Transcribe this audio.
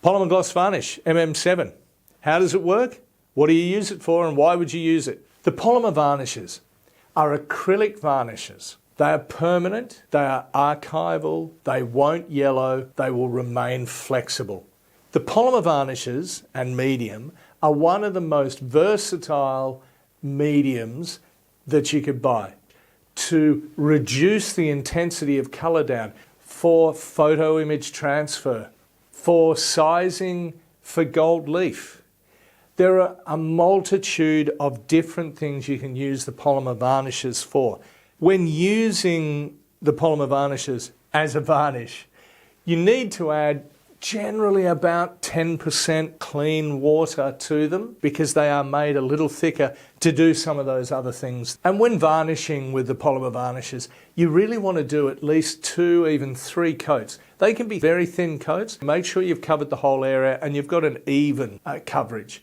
Polymer Gloss Varnish, MM7. How does it work? What do you use it for and why would you use it? The polymer varnishes are acrylic varnishes. They are permanent, they are archival, they won't yellow, they will remain flexible. The polymer varnishes and medium are one of the most versatile mediums that you could buy to reduce the intensity of colour down for photo image transfer, for sizing for gold leaf. There are a multitude of different things you can use the polymer varnishes for. When using the polymer varnishes as a varnish, you need to add generally about 10% clean water to them because they are made a little thicker to do some of those other things. And when varnishing with the polymer varnishes, you really want to do at least 2, even 3 coats. They can be very thin coats. Make sure you've covered the whole area and you've got an even coverage.